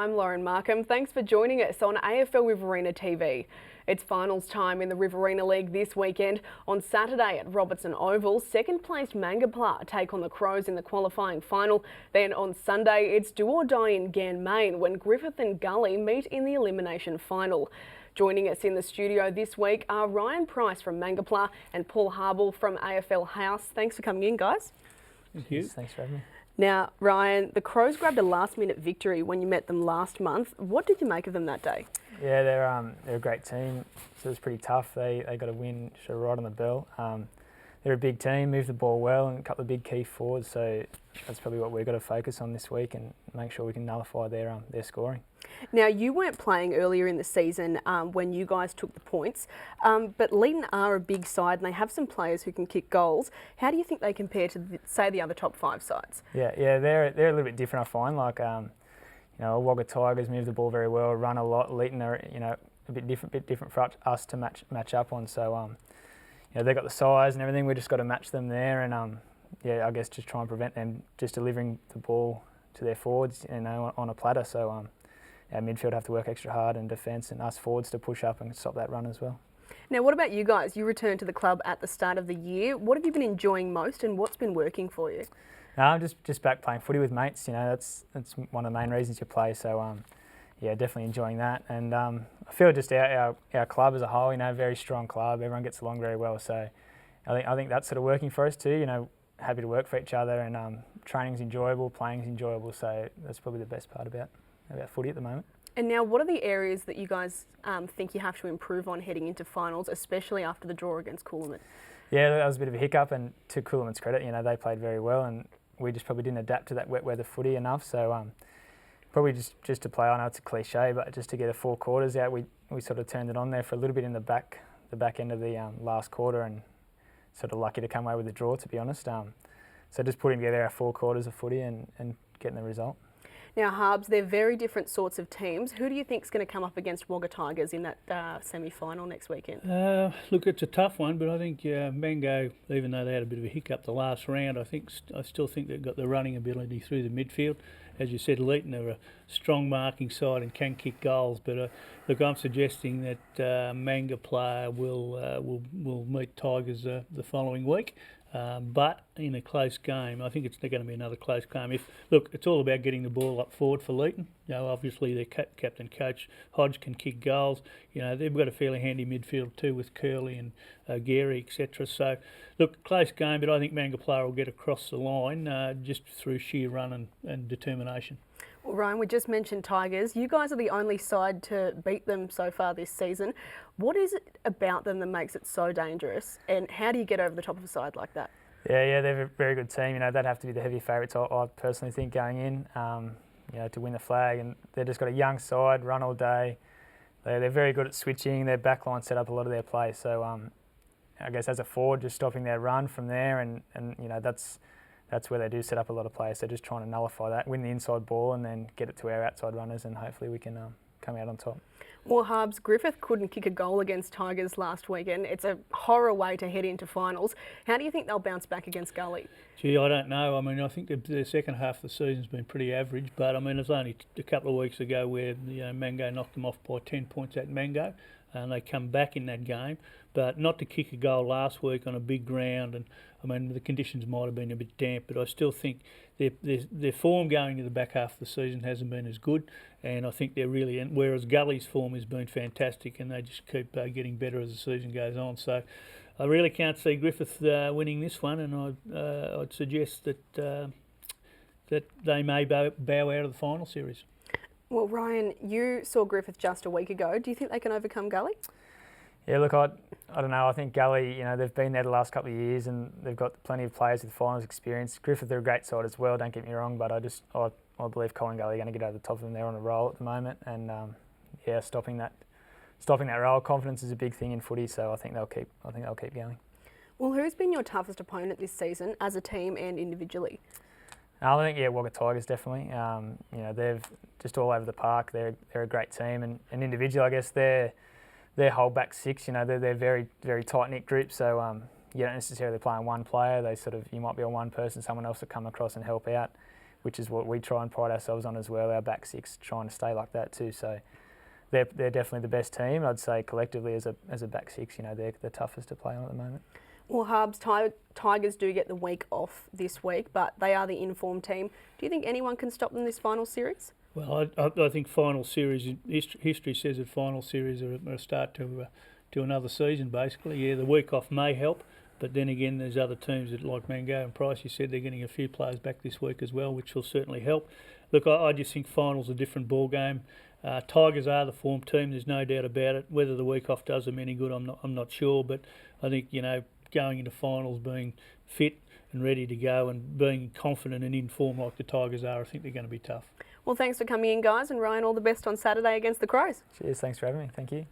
I'm Lauren Markham. Thanks for joining us on AFL Riverina TV. It's finals time in the Riverina League this weekend. On Saturday at Robertson Oval, second-placed Mangoplah take on the Crows in the qualifying final. Then on Sunday, it's do or die in Ganmain when Griffith and Gully meet in the elimination final. Joining us in the studio this week are Ryan Price from Mangoplah and Paul Habel from AFL House. Thanks for coming in, guys. Thank you. Thanks for having me. Now, Ryan, the Crows grabbed a last-minute victory when you met them last month. What did you make of them that day? Yeah, they're a great team, so it was pretty tough. They got a win sort of right on the bell. They're a big team, move the ball well, and a couple of big key forwards. So that's probably what we've got to focus on this week and make sure we can nullify their scoring. Now, you weren't playing earlier in the season when you guys took the points, but Leeton are a big side and they have some players who can kick goals. How do you think they compare to, say, the other top 5 sides? Yeah, they're a little bit different, I find. Like, Waka Tigers move the ball very well, run a lot. Leeton are, a bit different for us to match up on. So, they've got the size and everything. We just got to match them there, and I guess just try and prevent them just delivering the ball to their forwards, on a platter. So, our midfield have to work extra hard, and defence and us forwards to push up and stop that run as well. Now, what about you guys? You returned to the club at the start of the year. What have you been enjoying most, and what's been working for you? I'm just back playing footy with mates. That's one of the main reasons you play. So, definitely enjoying that. And I feel just our club as a whole, very strong club. Everyone gets along very well. So, I think that's sort of working for us too. Happy to work for each other, and training's enjoyable, playing's enjoyable. So that's probably the best part about footy at the moment. And now, what are the areas that you guys think you have to improve on heading into finals, especially after the draw against Coolum? Yeah, that was a bit of a hiccup, and to Coolum's credit, they played very well, and we just probably didn't adapt to that wet weather footy enough. So probably just to play, I know it's a cliche, but just to get a 4 quarters out, we sort of turned it on there for a little bit in the back end of the last quarter, and sort of lucky to come away with the draw, to be honest. So just putting together our 4 quarters of footy and getting the result. Now, Harbs, they're very different sorts of teams. Who do you think is going to come up against Waka Tigers in that semi-final next weekend? Look, it's a tough one, but I think Mango, even though they had a bit of a hiccup the last round, I still think they've got the running ability through the midfield. As you said, Leeton are a strong marking side and can kick goals, but look, I'm suggesting that Mangoplah will meet Tigers the following week. But in a close game, I think it's going to be another close game. It's all about getting the ball up forward for Leeton. Obviously their captain coach Hodge can kick goals. They've got a fairly handy midfield too with Curley and Gary, etc. So, look, close game, but I think Mangoplah will get across the line just through sheer run and determination. Well, Ryan, we just mentioned Tigers. You guys are the only side to beat them so far this season. What is it about them that makes it so dangerous, and how do you get over the top of a side like that? Yeah, they're a very good team. They'd have to be the heavy favourites, I personally think, going in, to win the flag. And they've just got a young side, run all day. They're very good at switching. Their backline set up a lot of their play. So I guess as a forward, just stopping their run from there, and that's where they do set up a lot of players. So just trying to nullify that, win the inside ball, and then get it to our outside runners, and hopefully we can come out on top. Well, Harbs, Griffith couldn't kick a goal against Tigers last weekend. It's a horror way to head into finals. How do you think they'll bounce back against Gully? Gee, I don't know. I think the second half of the season's been pretty average, but it was only a couple of weeks ago where Mango knocked them off by 10 points at Mango, and they come back in that game. But not to kick a goal last week on a big ground, and the conditions might have been a bit damp, but I still think their form going into the back half of the season hasn't been as good, and I think they're really, whereas Gully's form has been fantastic, and they just keep getting better as the season goes on. So I really can't see Griffith winning this one, and I'd suggest that they may bow out of the final series. Well, Ryan, you saw Griffith just a week ago. Do you think they can overcome Gully? Yeah, look, I don't know. I think Gully, they've been there the last couple of years, and they've got plenty of players with finals experience. Griffith are a great side as well, don't get me wrong, but I believe Colin Gully are going to get over the top of them. They're on a roll at the moment, and stopping that roll. Confidence is a big thing in footy, so I think they'll keep going. Well, who's been your toughest opponent this season as a team and individually? I think Waka Tigers definitely. They're just all over the park. They're a great team, and individually, I guess their whole back six, they're very, very tight-knit group, so you don't necessarily play on one player. You might be on one person, someone else will come across and help out. which is what we try and pride ourselves on as well. Our back six trying to stay like that too. So they're definitely the best team. I'd say collectively as a back six, you know, they're the toughest to play on at the moment. Well, Harbs, Tigers do get the week off this week, but they are the informed team. Do you think anyone can stop them this final series? Well, I think final series, history says that final series are a start to another season, basically. Yeah, the week off may help, but then again, there's other teams that, like Mango and Price, you said they're getting a few players back this week as well, which will certainly help. Look, I just think finals are a different ball game. Tigers are the form team, there's no doubt about it. Whether the week off does them any good, I'm not sure, but I think, you know, going into finals, being fit and ready to go and being confident and in form like the Tigers are, I think they're going to be tough. Well, thanks for coming in, guys, and Ryan, all the best on Saturday against the Crows. Cheers, thanks for having me. Thank you.